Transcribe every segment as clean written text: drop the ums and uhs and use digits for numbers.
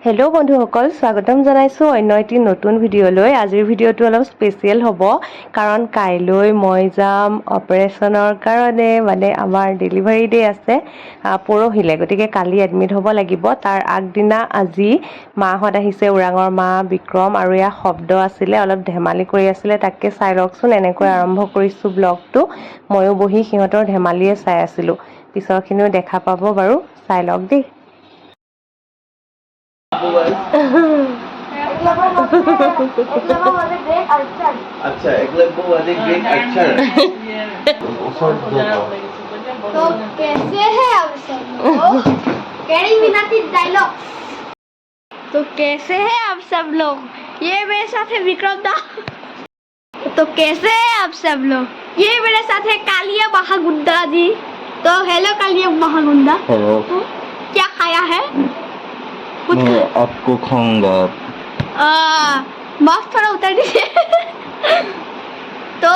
Hello' বন্ধুসকল, স্বাগতম জনাইছোঁ অন্য এটি নতুন ভিডিঅ'লৈ। আজিৰ ভিডিঅ'টো অলপ স্পেচিয়েল হ'ব, কাৰণ কাইলৈ মই যাম অপাৰেশ্যনৰ কাৰণে। মানে আমাৰ ডেলিভাৰী ডে আছে পৰহিলে, গতিকে কালি এডমিট হ'ব লাগিব। তাৰ আগদিনা আজি মাহঁত আহিছে, ওৰাঙৰ মা, বিক্ৰম, আৰু এয়া শব্দ আছিলে, অলপ ধেমালি কৰি আছিলে। তাকে চাই লওকচোন। এনেকৈ আৰম্ভ কৰিছোঁ ব্লগটো। ময়ো বহি সিহঁতৰ ধেমালিয়ে চাই আছিলোঁ। পিছৰখিনিও দেখা পাব বাৰু, চাই লওক দেই। अच्छा Eklavya was a great archer. तो कैसे है आप सब लोग? कैरी मिनाती डायलॉग। तो कैसे है आप सब लोग? ये मेरे साथ है विक्रम दा। तो कैसे है आप सब लोग? ये मेरे साथ है कालिया महागुंडा जी। तो हेलो कालिया महागुंडा। हेलो। क्या खाया है? मैं आपको खाऊंगा। मास्क थोड़ा उतर दीजिए। तो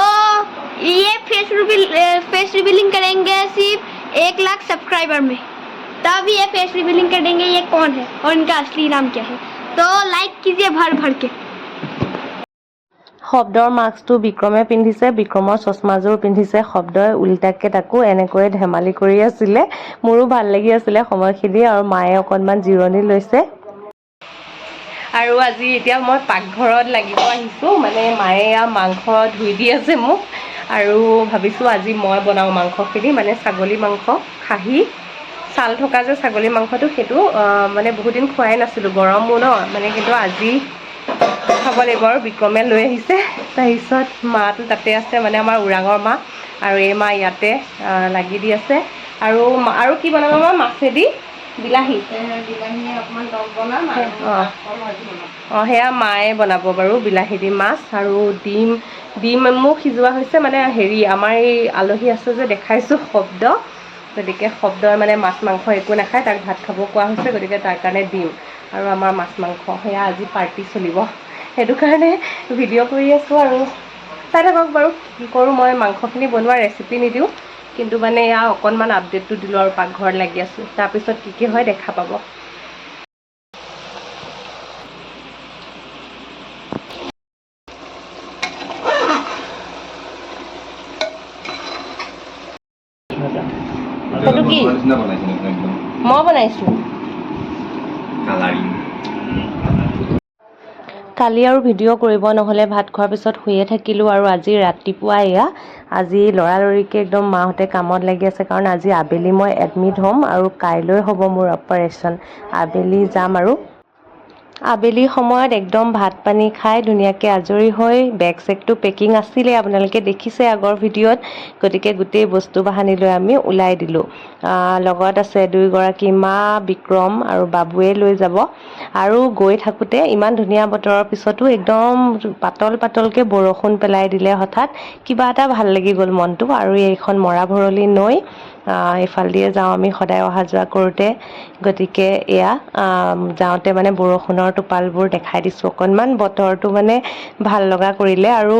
ये फेस रिवीलिंग करेंगे सिर्फ 1 लाख सब्सक्राइबर में, तब ये फेस रिवीलिंग करेंगे ये कौन है और इनका असली नाम क्या है। तो लाइक कीजिए भर भर के। শব্দৰ মাস্কটো বিক্ৰমে পিন্ধিছে, বিক্ৰমৰ চশমাযোৰ পিন্ধিছে। শব্দই উল্টাকে তাকো এনেকৈয়ে ধেমালি কৰি আছিলে। মোৰো ভাল লাগি আছিলে সময়খিনি, আৰু মায়ে অকণমান জিৰণি লৈছে। আৰু আজি এতিয়া মই পাকঘৰত লাগিব আহিছোঁ। মানে মায়ে মাংস ধুই দি আছে মোক, আৰু ভাবিছোঁ আজি মই বনাওঁ মাংসখিনি। মানে ছাগলী মাংস, খাহী ছাল থকা যে ছাগলী মাংসটো, সেইটো মানে বহুত দিন খোৱাই নাছিলোঁ, গৰমো ন। মানে কিন্তু আজি খাব লাগিব। আৰু বিক্ৰমে লৈ আহিছে। তাৰপিছত মাটো তাতে আছে, মানে আমাৰ ওৰাঙৰ মা, আৰু এই মা ইয়াতে লাগি দি আছে। আৰু কি বনাব মই? মাছেদি বিলাহী অঁ, সেয়া মায়ে বনাব বাৰু, বিলাহী দি মাছ। আৰু ডিম মোক সিজোৱা হৈছে। মানে হেৰি, আমাৰ এই আলহী আছে যে, দেখাইছোঁ শব্দ। গতিকে শব্দই মানে মাছ মাংস একো নাখায়, তাক ভাত খাব কোৱা হৈছে। গতিকে তাৰ কাৰণে ডিম আৰু আমাৰ মাছ মাংস, সেয়া আজি পাৰ্টি চলিব। সেইটো কাৰণে ভিডিঅ' কৰি আছোঁ, আৰু চাই থাকক বাৰু কি কৰোঁ। মই মাংসখিনি বনোৱা ৰেচিপি নিদিওঁ, কিন্তু মানে এয়া অকণমান আপডেটটো দিলোঁ, আৰু পাকঘৰত লাগি আছোঁ। তাৰপিছত কি হয় দেখা পাব। সেইটো কি মই বনাইছোঁ? কালি আৰু ভিডিঅ' কৰিব নহ'লে, ভাত খোৱাৰ পিছত শুয়ে থাকিলোঁ। আৰু আজি ৰাতিপুৱা আজি লৰালৰিকৈ একদম মাহঁতে কামত লাগি আছে, কাৰণ আজি আবেলি মই এডমিট হ'ম, আৰু কাইলৈ হ'ব মোৰ অপাৰেশ্যন। আবেলি যাম, আৰু আবেলি সময়ত একদম ভাত পানী খাই ধুনীয়াকৈ আজৰি হৈ, বেগ চেগটো পেকিং আছিলে, আপোনালোকে দেখিছে আগৰ ভিডিঅ'ত। গতিকে গোটেই বস্তু বাহানি লৈ আমি ওলাই দিলোঁ। লগত আছে 2গৰাকী, মা, বিক্ৰম আৰু বাবুৱে লৈ যাব। আৰু গৈ থাকোঁতে ইমান ধুনীয়া বতৰৰ পিছতো একদম পাতলকৈ বৰষুণ পেলাই দিলে হঠাৎ। কিবা এটা ভাল লাগি গ'ল মনটো। আৰু এইখন মৰা ভৰলী নৈ, এইফালেদিয়ে যাওঁ আমি সদায় অহা যোৱা কৰোঁতে। গতিকে এয়া যাওঁতে মানে বৰষুণৰ টোপালবোৰ দেখাই দিছোঁ অকণমান। বতৰটো মানে ভাল লগা কৰিলে। আৰু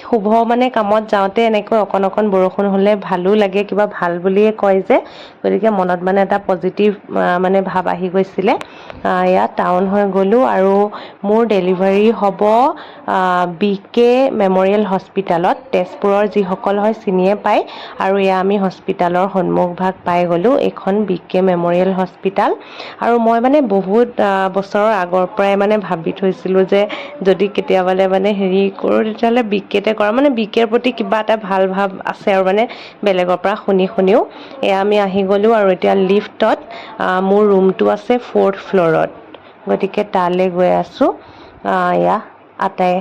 শুভ মানে কামত যাওঁতে এনেকৈ অকণ বৰষুণ হ'লে ভালো লাগে, কিবা ভাল বুলিয়ে কয় যে। গতিকে মনত মানে এটা পজিটিভ মানে ভাৱ আহি গৈছিলে। এয়া টাউন হৈ গ'লোঁ, আৰু মোৰ ডেলিভাৰী হ'ব BK মেম'ৰিয়েল হস্পিটালত। তেজপুৰৰ যিসকল হয় চিনিয়ে পায়। আৰু এয়া আমি হস্পিটালৰ সন্মুখভাগ পাই গ'লোঁ। এইখন BK মেম'ৰিয়েল হস্পিটাল। আৰু মই মানে বহুত বছৰৰ আগৰ পৰাই মানে ভাবি থৈছিলোঁ যে যদি কেতিয়াবালে মানে হেৰি কৰোঁ, তেতিয়াহ'লে BKতে কৰা। মানে BKৰ প্ৰতি কিবা এটা ভাল ভাৱ আছে, আৰু মানে বেলেগৰ পৰা শুনিও। এয়া আমি আহি গ'লোঁ, আৰু এতিয়া লিফ্টত মোৰ ৰুমটো আছে 4th ফ্ল'ৰত। গতিকে তালৈ গৈ আছোঁ। এয়া আটাই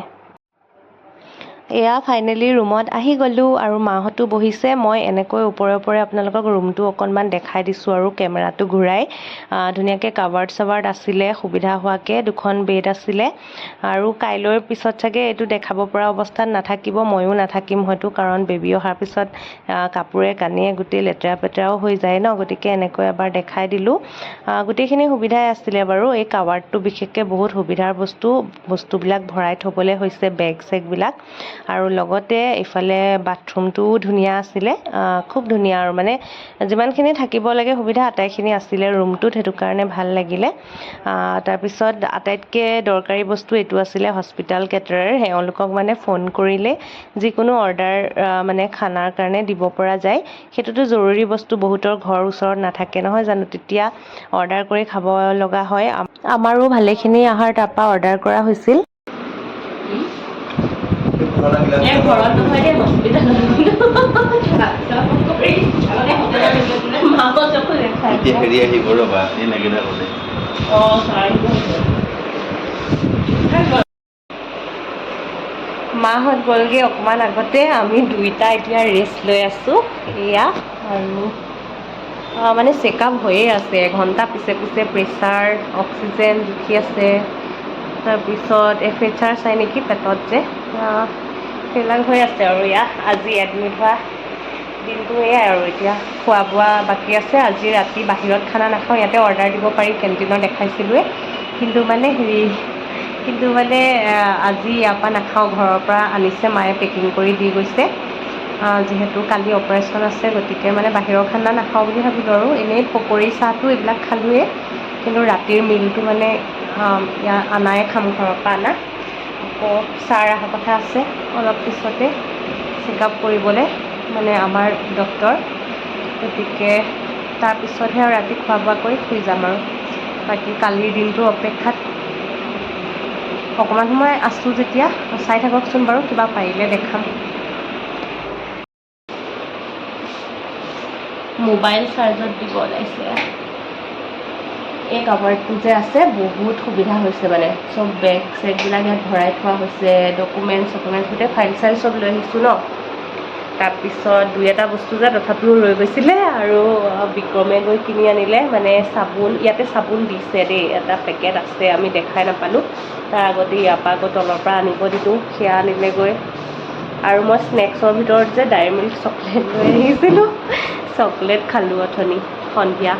এয়া ফাইনেলি ৰুমত আহি গ'লোঁ, আৰু মাহঁতো বহিছে। মই এনেকৈ ওপৰে আপোনালোকক ৰুমটো অকণমান দেখাই দিছোঁ, আৰু কেমেৰাটো ঘূৰাই। ধুনীয়াকৈ কাভাৰ্ড চাভাৰ্ড আছিলে, সুবিধা হোৱাকৈ 2খন বেড আছিলে। আৰু কাইলৈৰ পিছত চাগে এইটো দেখাব পৰা অৱস্থাত নাথাকিব, ময়ো নাথাকিম হয়তো, কাৰণ বেবী অহাৰ পিছত কাপোৰে কানিয়ে গোটেই লেতেৰা পেতেৰাও হৈ যায় ন। গতিকে এনেকৈ এবাৰ দেখাই দিলোঁ। গোটেইখিনি সুবিধাই আছিলে বাৰু। এই কাভাৰ্ডটো বিশেষকৈ বহুত সুবিধাৰ বস্তুবিলাক ভৰাই থ'বলৈ হৈছে, বেগ চেগবিলাক। আৰু লগতে ইফালে বাথৰুমটোও ধুনীয়া আছিলে, খুব ধুনীয়া আৰু মানে যিমানখিনি থাকিব লাগে সুবিধা আটাইখিনি আছিলে ৰুমটোত, সেইটো কাৰণে ভাল লাগিলে। তাৰপিছত আটাইতকৈ দৰকাৰী বস্তু এইটো আছিলে হস্পিটেল কেটাৰাৰ। তেওঁলোকক মানে ফোন কৰিলে যিকোনো অৰ্ডাৰ মানে খানাৰ কাৰণে দিব পৰা যায়। সেইটোতো জৰুৰী বস্তু, বহুতৰ ঘৰৰ ওচৰত নাথাকে নহয় জানো, তেতিয়া অৰ্ডাৰ কৰি খাব লগা হয়। আমাৰো ভালেখিনি আহাৰ তাৰপৰা অৰ্ডাৰ কৰা হৈছিল। ঘৰত নহয় দেই, এতিয়া হেৰি আহিব ৰ'বা, এই নাগিনা ক'লে মাহঁত গ'লগৈ অকণমান আগতে, আমি দুইটা এতিয়া ৰেষ্ট লৈ আছোঁ এয়া। আৰু মানে চেকআপ হৈয়ে আছে, এঘণ্টা পিছে পিছে প্ৰেছাৰ, অক্সিজেন জুখি আছে, তাৰপিছত FHR চাই নেকি পেটত যে, সেইবিলাক হৈ আছে আৰু ইয়াত আজি এডমিট হোৱা দিনটো এয়াই আৰু এতিয়া খোৱা বোৱা বাকী আছে। আজি ৰাতি বাহিৰত খানা নাখাওঁ, ইয়াতে অৰ্ডাৰ দিব পাৰি, কেণ্টিনত দেখাইছিলোঁৱে, কিন্তু মানে আজি ইয়াৰ পৰা নাখাওঁ, ঘৰৰ পৰা আনিছে মায়ে, পেকিং কৰি দি গৈছে। যিহেতু কালি অপাৰেশ্যন আছে, গতিকে মানে বাহিৰৰ খানা নাখাওঁ বুলি ভাবিলোঁ আৰু। এনেই পকৰি চাহটো এইবিলাক খালোঁৱেই, কিন্তু ৰাতিৰ মিলটো মানে ইয়াৰ আনাই খাম, ঘৰৰ পৰা আনা। আকৌ ছাৰ অহা কথা আছে অলপ পিছতে চেকআপ কৰিবলৈ, মানে আমাৰ ডক্তৰ, গতিকে তাৰপিছতহে আৰু ৰাতি খোৱা বোৱা কৰি শুই যাম আৰু। বাকী কালিৰ দিনটোৰ অপেক্ষাত অকণমান সময় আছোঁ যেতিয়া, চাই থাককচোন বাৰু, কিবা পাৰিলে দেখাম। মোবাইল চাৰ্জত দিব ওলাইছে। এই কাভাৰটো যে আছে বহুত সুবিধা হৈছে, মানে চব বেগ চেগবিলাক ইয়াত ভৰাই থোৱা হৈছে, ডকুমেণ্টছ গোটেই ফাইল চাইল চব লৈ আহিছোঁ ন। তাৰপিছত দুই এটা বস্তু যে তথাপিও ৰৈ গৈছিলে, আৰু বিক্ৰমে গৈ কিনি আনিলে, মানে চাবোন, ইয়াতে চাবোন দিছে দেই, এটা পেকেট আছে, আমি দেখাই নাপালোঁ। তাৰ আগতে ইয়াৰ পৰা আকৌ তলৰ পৰা আনিব দিলোঁ, সেয়া আনিলেগৈ। আৰু মই স্নেক্সৰ ভিতৰত যে ডায়েৰী মিল্ক চকলেট লৈ আহিছিলোঁ, চকলেট খালোঁ অথনি সন্ধিয়া।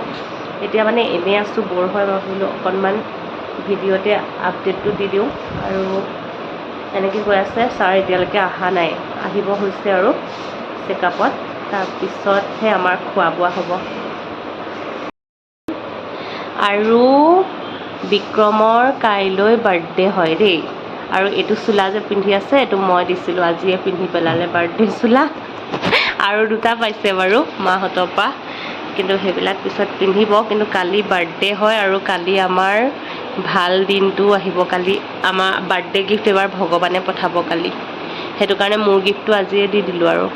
এতিয়া মানে এনেই আছোঁ, ব'ৰ হয়, ভাবিলোঁ অকণমান ভিডিঅ'তে আপডেটটো দি দিওঁ। আৰু এনেকৈ কৈ আছে, ছাৰ এতিয়ালৈকে অহা নাই, আহিব হৈছে আৰু চেকআপত, তাৰপিছতহে আমাৰ খোৱা বোৱা হ'ব। আৰু বিক্ৰমৰ কাইলৈ বাৰ্থডে হয় দেই, আৰু এইটো চোলা যে পিন্ধি আছে, এইটো মই দিছিলোঁ, আজিয়ে পিন্ধি পেলালে বাৰ্থডে চোলা। আৰু দুটা পাইছে বাৰু মাহঁতৰ পৰা, কিন্তু সেইবিলাক পিছত পিন্ধিব। কিন্তু কালি বাৰ্থডে হয়, আৰু কালি আমাৰ ভাল দিনটো আহিব। কালি আমাৰ বাৰ্থডে গিফ্ট এবাৰ ভগৱানে পঠাব কালি, সেইটো কাৰণে মোৰ গিফ্টটো আজিয়ে দি দিলোঁ আৰু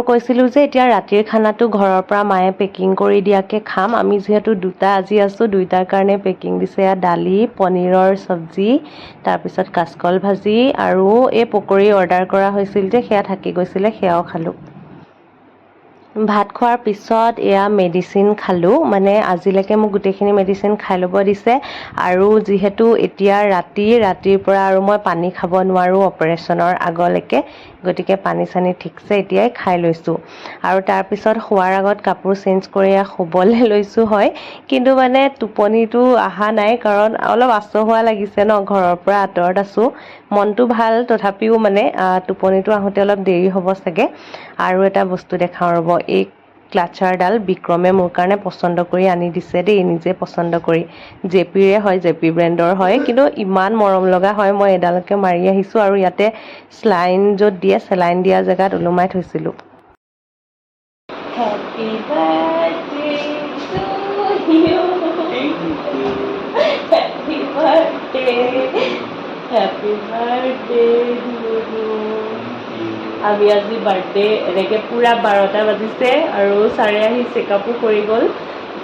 কৈছিলোঁ যে এতিয়া ৰাতিৰ খানাটো ঘৰৰ পৰা মায়ে পেকিং কৰি দিয়াকৈ খাম। আমি যিহেতু দুটা আজি আছোঁ, দুইটাৰ কাৰণে পেকিং দিছে। ইয়াত দালি, পনীৰৰ চব্জি, তাৰপিছত কাচকল ভাজি, আৰু এই পকৰি অৰ্ডাৰ কৰা হৈছিল যে সেয়া থাকি গৈছিলে, সেয়াও খালোঁ। ভাত খোৱাৰ পিছত এয়া মেডিচিন খালোঁ, মানে আজিলৈকে মোক গোটেইখিনি মেডিচিন খাই ল'ব দিছে। আৰু যিহেতু এতিয়া ৰাতিৰ পৰা আৰু মই পানী খাব নোৱাৰোঁ অপাৰেশ্যনৰ আগলৈকে, গতিকে পানী চানী ঠিকছে এতিয়াই খাই লৈছোঁ। আৰু তাৰপিছত শোৱাৰ আগত কাপোৰ চেঞ্জ কৰি শুবলৈ লৈছোঁ হয়, কিন্তু মানে টোপনিটো অহা নাই, কাৰণ অলপ আচহুৱা লাগিছে ন, ঘৰৰ পৰা আঁতৰত আছোঁ। মনটো ভাল, তথাপিও মানে টোপনিটো আহোঁতে অলপ দেৰি হ'ব চাগে। আৰু এটা বস্তু দেখাওঁ ৰ'ব, এই ক্লাটচাৰডাল বিক্ৰমে মোৰ কাৰণে পচন্দ কৰি আনি দিছে দেই, নিজে পচন্দ কৰি। জেপিৰে হয়, জেপি ব্ৰেণ্ডৰ হয়, কিন্তু ইমান মৰম লগা হয়। মই এডালকে মাৰি আহিছোঁ, আৰু ইয়াতে চেলাইন য'ত দিয়ে, চেলাইন দিয়া জেগাত ওলোমাই থৈছিলোঁ। Happy birthday to you, happy birthday, happy birthday to you. আমি আজি বাৰ্থডে এনেকৈ পূৰা 12টা বাজিছে, আৰু ছাৰে আহি চেকআপো কৰি গ'ল,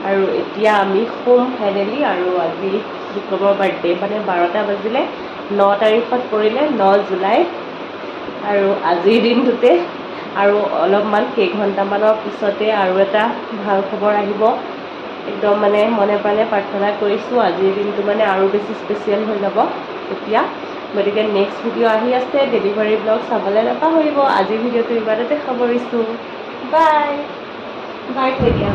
আৰু এতিয়া আমি শুম ফাইনেলি। আৰু আজি বিক্ৰমৰ বাৰ্থডে, মানে 12টা বাজিলে, 9 তাৰিখত পৰিলে, 9 জুলাই, আৰু আজিৰ দিনটোতে আৰু অলপমান কেইঘণ্টামানৰ পিছতে আৰু এটা ভাল খবৰ আহিব। একদম মানে মনে প্ৰাণে প্ৰাৰ্থনা কৰিছোঁ আজিৰ দিনটো মানে আৰু বেছি স্পেচিয়েল হৈ যাব তেতিয়া। গতিকে নেক্সট ভিডিঅ' আহি আছে, ডেলিভাৰী ব্লগ চাবলৈ নাপাহৰিব। আজিৰ ভিডিঅ'টো ইমানতে সামৰিছোঁ, বাই বাই কৈ দিয়া।